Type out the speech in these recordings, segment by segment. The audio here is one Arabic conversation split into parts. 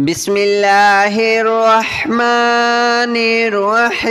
بسم الله الرحمن الرحيم.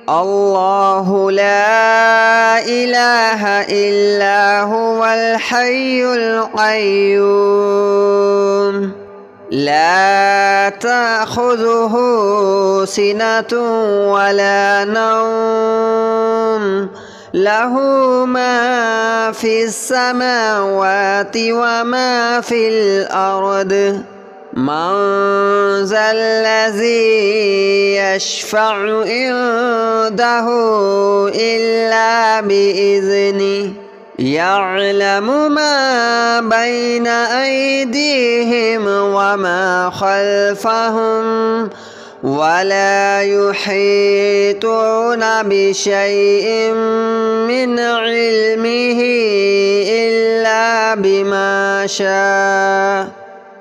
الله لا إله إلا هو الحي القيوم لا تأخذه سنة ولا نوم له ما في السماوات وما في الأرض من ذا الذي يشفع عنده إلا بإذنه يعلم ما بين أيديهم وما خلفهم ولا يحيطون بشيء من علمه إلا بما شاء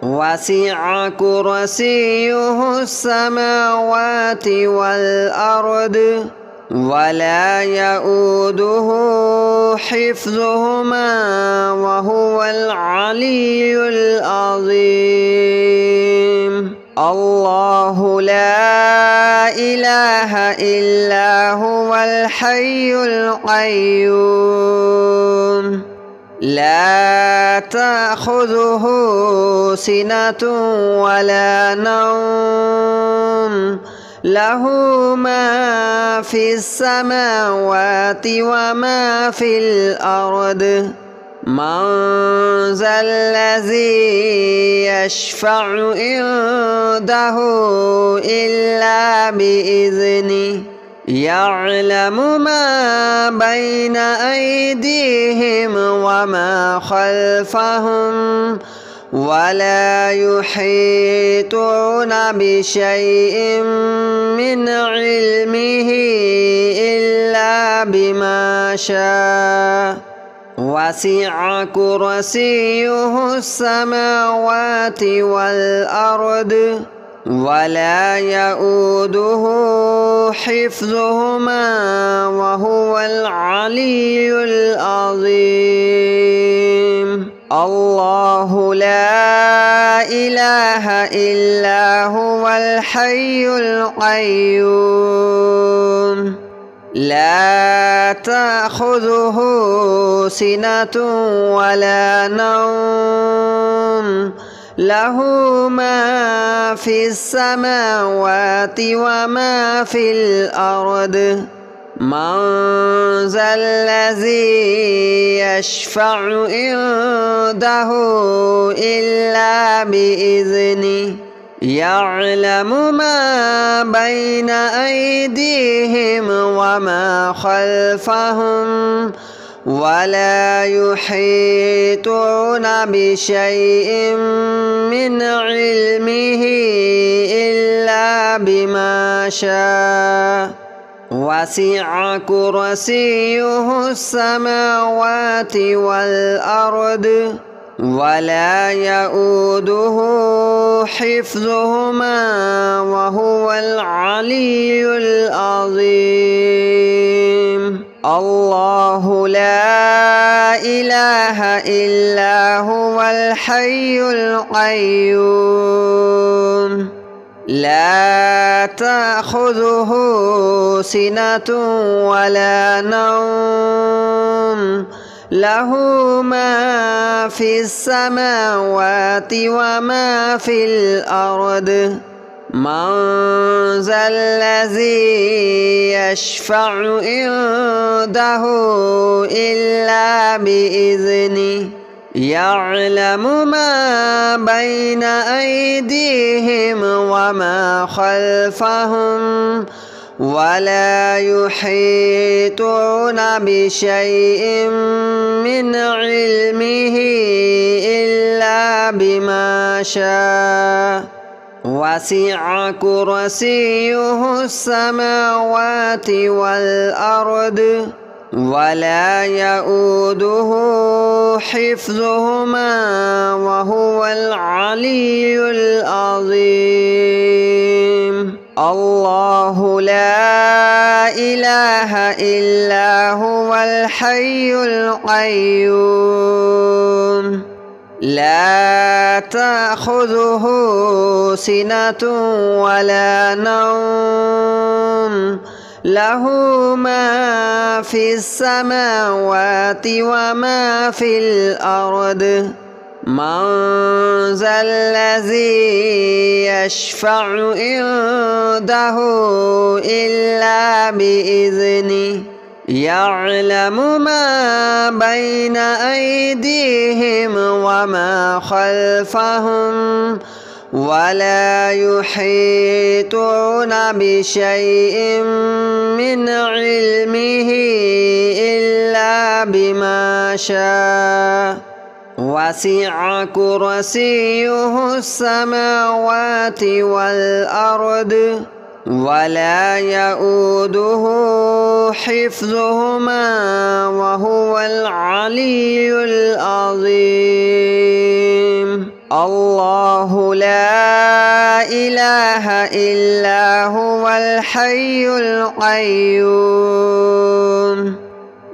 وسع كرسيه السماوات والأرض ولا يؤوده حفظهما وهو العلي العظيم. الله لا إله إلا هو الحي القيوم لا تأخذه سنة ولا نوم له ما في السماوات وما في الأرض من ذا الذي يشفع عنده إلا بإذنه يعلم ما بين أيديهم وما خلفهم ولا يحيطون بشيء من علمه إلا بما شاء وسع كرسيه السماوات والأرض ولا يؤوده حفظهما وهو العلي العظيم. الله لا إله إلا هو الحي القيوم لا تأخذه سنة ولا نوم له ما في السماوات وما في الأرض من ذا الذي يشفع عنده إلا بإذنه يعلم ما بين أيديهم وما خلفهم ولا يحيطون بشيء من علمه إلا بما شاء وسع كرسيه السماوات والأرض ولا يؤوده حفظهما وهو العلي العظيم. الله لا إله إلا هو الحي القيوم لا تأخذه سنة ولا نوم له ما في السماوات وما في الأرض من ذا الذي يشفع عنده إلا بإذنه يعلم ما بين أيديهم وما خلفهم ولا يحيطون بشيء من علمه إلا بما شاء وسع كرسيه السماوات والأرض ولا يؤوده حفظهما وهو العلي العظيم. الله لا إله إلا هو الحي القيوم لا تأخذه سنة ولا نوم له ما في السماوات وما في الأرض من ذا الذي يشفع عنده إلا بإذنه يعلم ما بين أيديهم وما خلفهم ولا يحيطون بشيء من علمه إلا بما شاء وسع كرسيه السماوات والأرض ولا يؤوده حفظهما وهو العلي العظيم الله لا إله إلا هو الحي القيوم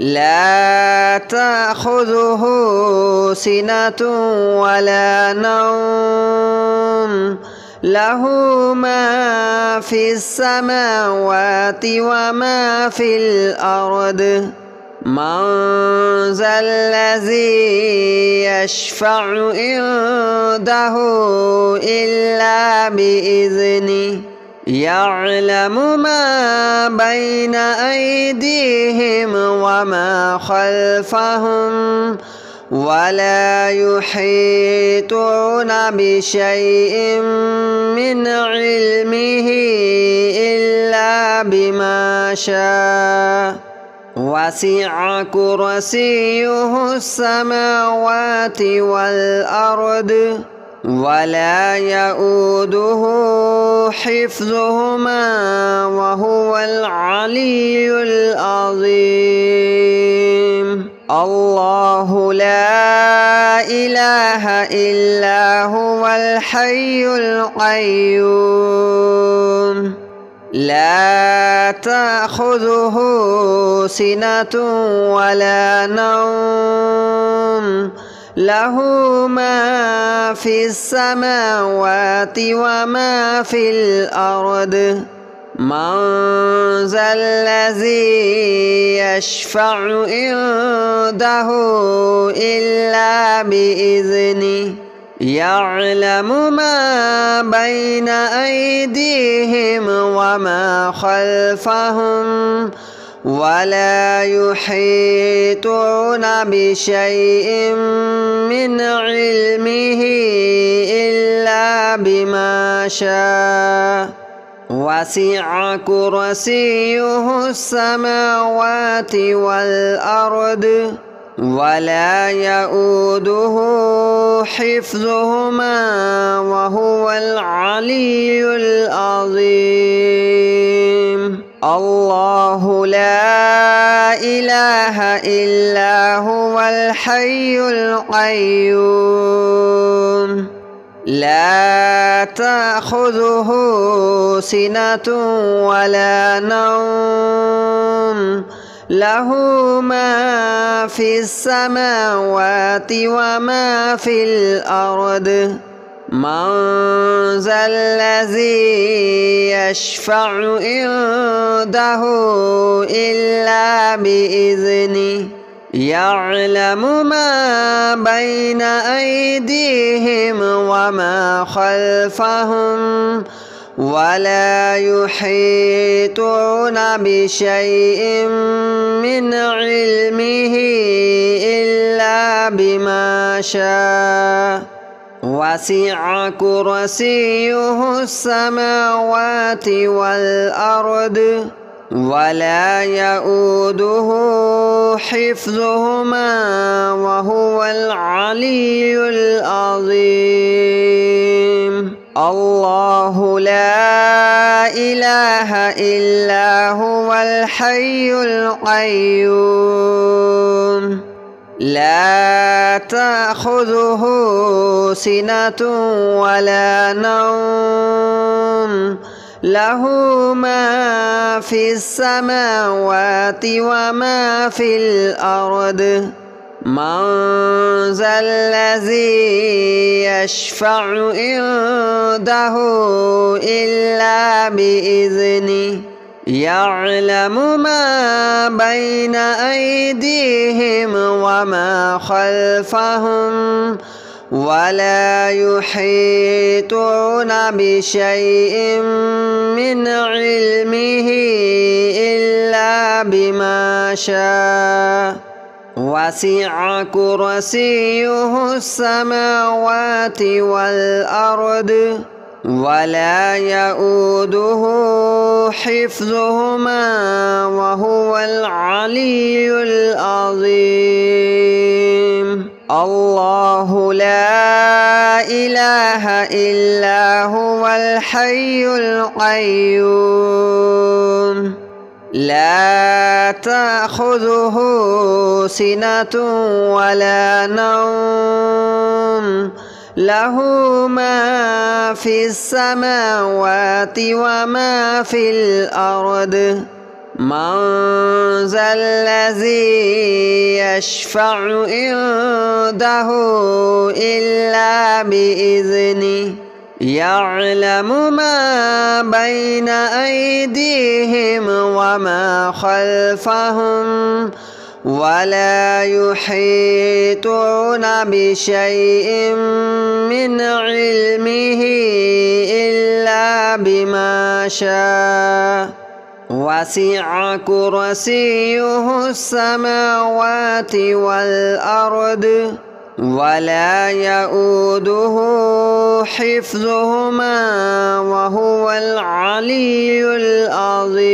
لا تأخذه سنة ولا نوم له ما في السماوات وما في الأرض من ذا الذي يشفع عنده إلا بإذنه يعلم ما بين أيديهم وما خلفهم ولا يحيطون بشيء من علمه إلا بما شاء وسع كرسيه السماوات والأرض ولا يؤوده حفظهما وهو العلي العظيم الله لا إله إلا هو الحي القيوم لا تأخذه سنة ولا نوم له ما في السماوات وما في الأرض من ذا الذي يشفع عنده إلا بإذنه يعلم ما بين أيديهم وما خلفهم ولا يحيطون بشيء من علمه إلا بما شاء وسع كرسيه السماوات والأرض ولا يؤوده حفظهما وهو العلي العظيم الله لا إله إلا هو الحي القيوم لا تأخذه سنة ولا نوم له ما في السماوات وما في الأرض من ذا الذي يشفع عنده إلا بإذنه يعلم ما بين أيديهم وما خلفهم ولا يحيطون بشيء من علمه إلا بما شاء وسع كرسيه السماوات والأرض ولا يؤوده حفظهما وهو العلي العظيم الله لا إله إلا هو الحي القيوم لا تأخذه سنة ولا نوم له ما في السماوات وما في الأرض من ذا الذي يشفع عنده إلا بإذنه يعلم ما بين أيديهم وما خلفهم ولا يحيطون بشيء من علمه إلا بما شاء وسع كرسيه السماوات والأرض ولا يؤوده حفظهما وهو العلي العظيم الله لا إله إلا هو الحي القيوم لا تأخذه سنة ولا نوم له ما في السماوات وما في الأرض من ذا الذي يشفع عنده إلا بإذنه يعلم ما بين أيديهم وما خلفهم ولا يحيطون بشيء من علمه إلا بما شاء وسع كرسيه السماوات والأرض ولا يؤوده حفظهما وهو العلي العظيم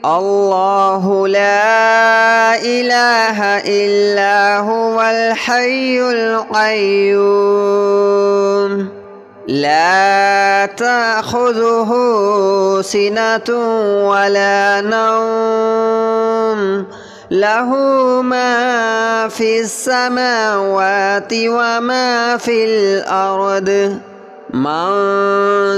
الله لا إله إلا هو الحي القيوم لا تأخذه سنة ولا نوم له ما في السماوات وما في الأرض من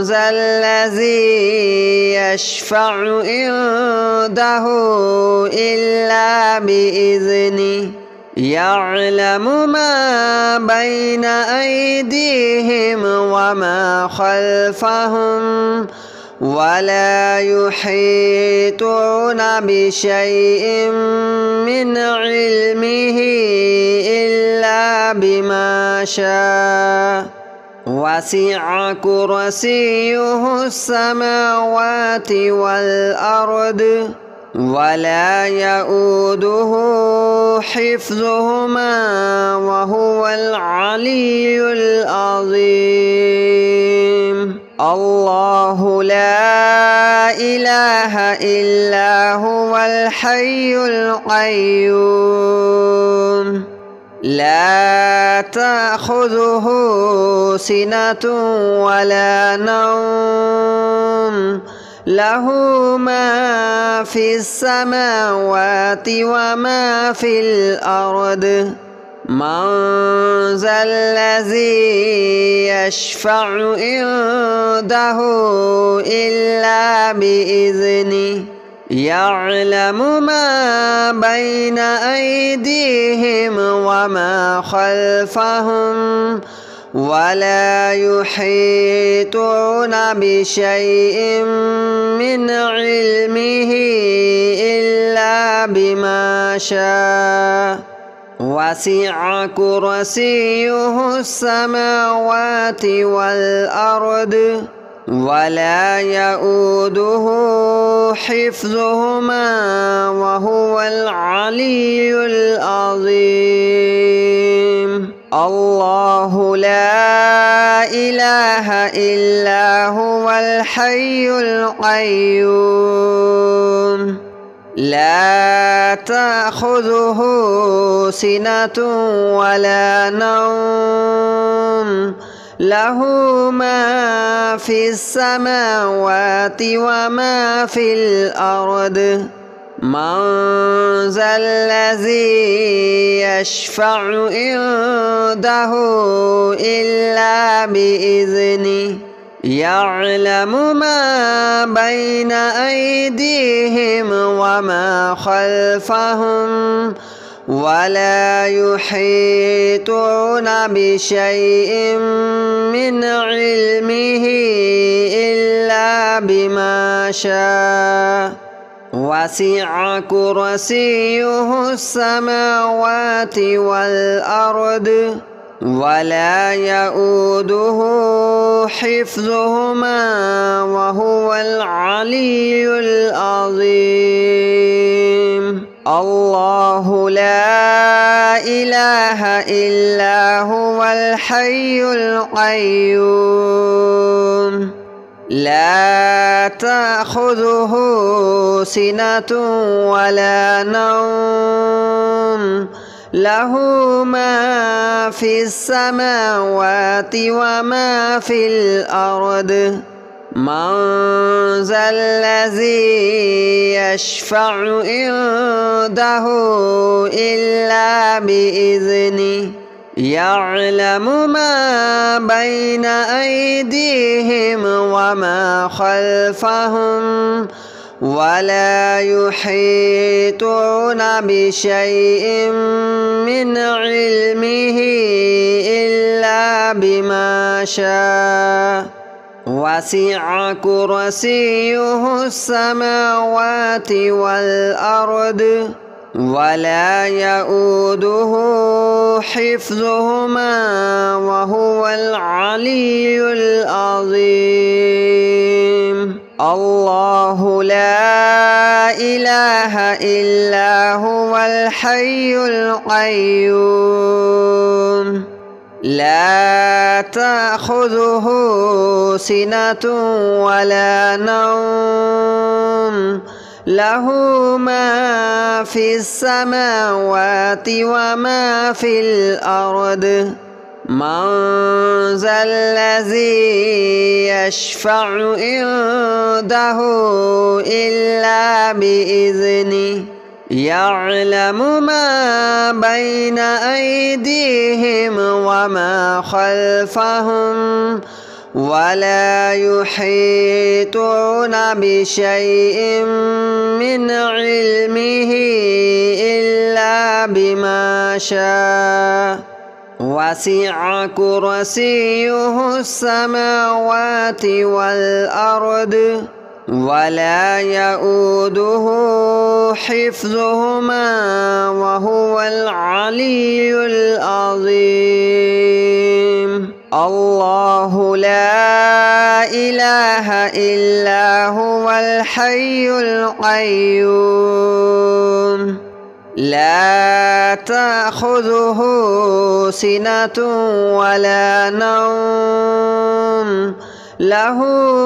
ذا الذي يشفع عنده إلا بإذنه يعلم ما بين أيديهم وما خلفهم ولا يحيطون بشيء من علمه إلا بما شاء وسع كرسيه السماوات والأرض ولا يؤوده حفظهما وهو العلي العظيم الله لا إله إلا هو الحي القيوم لا تأخذه سنة ولا نوم له ما في السماوات وما في الأرض من ذا الذي يشفع عنده إلا بإذنه يعلم ما بين أيديهم وما خلفهم ولا يحيطون بشيء من علمه إلا بما شاء وسع كرسيه السماوات والأرض ولا يؤوده حفظهما وهو العلي العظيم الله لا إله إلا هو الحي القيوم لا تأخذه سنة ولا نوم له ما في السماوات وما في الأرض من ذا الذي يشفع عنده إلا بإذنه يعلم ما بين أيديهم وما خلفهم ولا يحيطون بشيء من علمه إلا بما شاء وسع كرسيه السماوات والأرض ولا يؤوده حفظهما وهو العلي العظيم الله لا إله إلا هو الحي القيوم لا تأخذه سنة ولا نوم له ما في السماوات وما في الأرض من ذا الذي يشفع عنده إلا بإذنه يعلم ما بين أيديهم وما خلفهم ولا يحيطون بشيء من علمه إلا بما شاء وسع كرسيه السماوات والأرض ولا يؤوده حفظهما وهو العلي العظيم الله لا إله إلا هو الحي القيوم لا تأخذه سنة ولا نوم له ما في السماوات وما في الأرض من ذا الذي يشفع عنده إلا بإذنه يعلم ما بين أيديهم وما خلفهم ولا يحيطون بشيء من علمه إلا بما شاء وسع كرسيه السماوات والأرض ولا يؤوده حفظهما وهو العلي العظيم الله لا إله إلا هو الحي القيوم لا تأخذه سنة ولا نوم له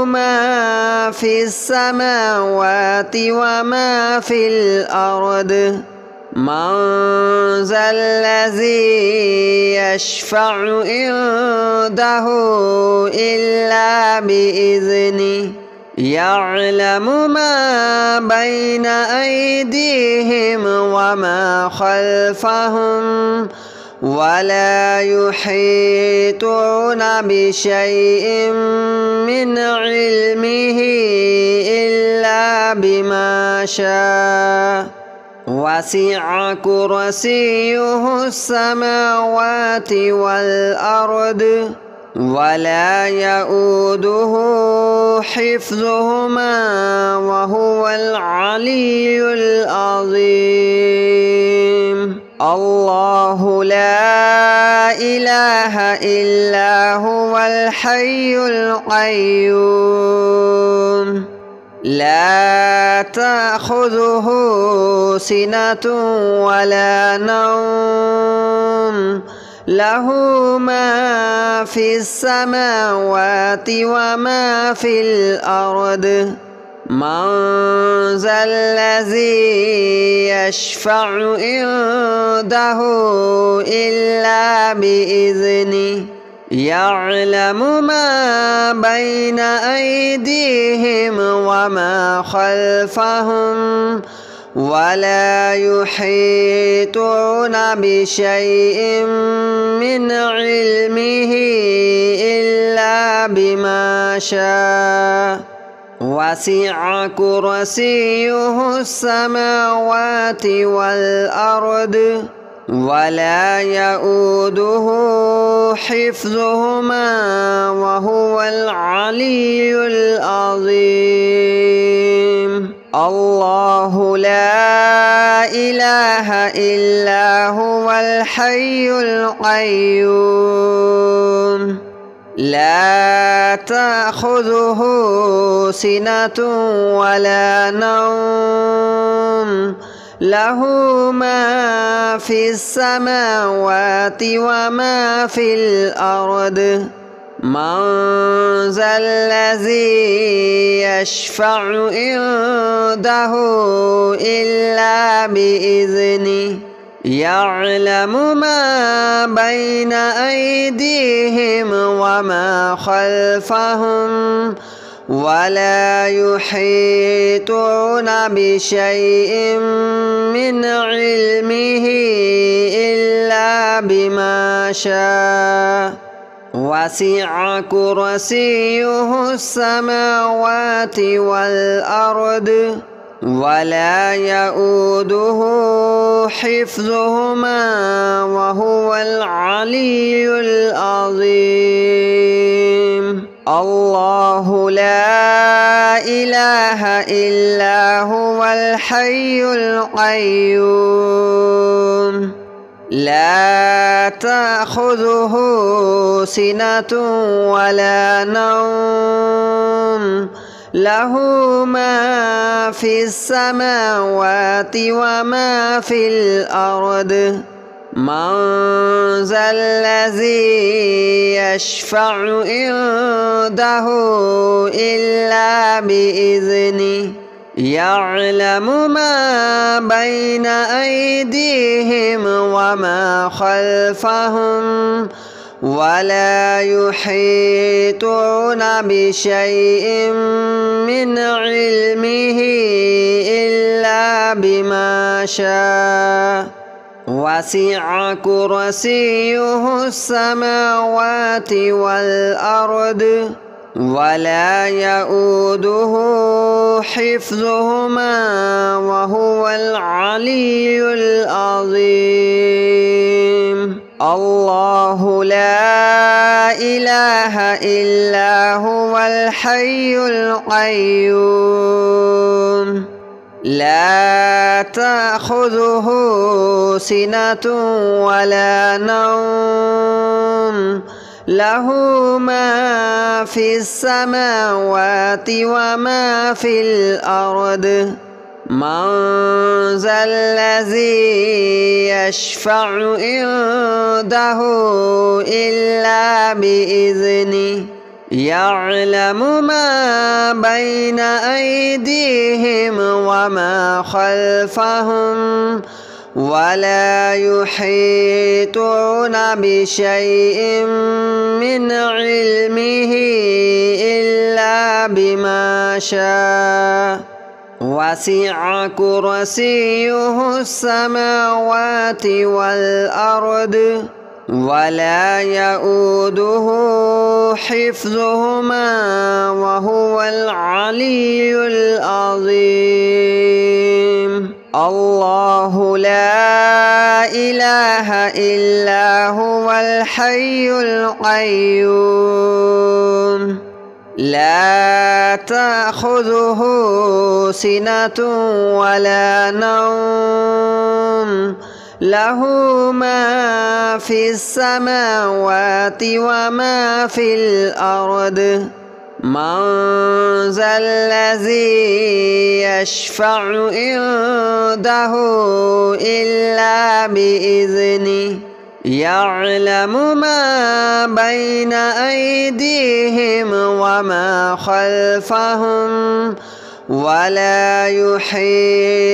ما في السماوات وما في الأرض من ذا الذي يشفع عنده إلا بإذنه يعلم ما بين أيديهم وما خلفهم ولا يحيطون بشيء من علمه إلا بما شاء وسع كرسيه السماوات والأرض ولا يؤوده حفظهما وهو العلي العظيم الله لا إله إلا هو الحي القيوم لا تأخذه سنة ولا نوم له ما في السماوات وما في الأرض من ذا الذي يشفع عنده إلا بإذنه يعلم ما بين أيديهم وما خلفهم ولا يحيطون بشيء من علمه إلا بما شاء وسع كرسيه السماوات والأرض ولا يؤوده حفظهما وهو العلي العظيم. الله لا إله إلا هو الحي القيوم لا تأخذه سنة ولا نوم له ما في السماوات وما في الأرض من ذا الذي يشفع عنده إلا بإذنه يعلم ما بين أيديهم وما خلفهم ولا يحيطون بشيء من علمه إلا بما شاء وسع كرسيه السماوات والأرض ولا يؤوده حفظهما وهو العلي العظيم. الله لا إله إلا هو الحي القيوم لا تأخذه سنة ولا نوم له ما في السماوات وما في الأرض من ذا الذي يشفع عنده إلا بإذنه يعلم ما بين أيديهم وما خلفهم ولا يحيطون بشيء من علمه إلا بما شاء وسع كرسيه السماوات والأرض ولا يؤوده حفظهما وهو العلي العظيم. الله لا إله إلا هو الحي القيوم لا تأخذه سنة ولا نوم له ما في السماوات وما في الأرض من ذا الذي يشفع عنده إلا بإذنه يعلم ما بين أيديهم وما خلفهم ولا يحيطون بشيء من علمه إلا بما شاء وسع كرسيه السماوات والأرض ولا يؤوده حفظهما وهو العلي العظيم. الله لا إله إلا هو الحي القيوم لا تأخذه سنة ولا نوم له ما في السماوات وما في الأرض من ذا الذي يشفع عنده إلا بإذنه يعلم ما بين أيديهم وما خلفهم ولا يحيطون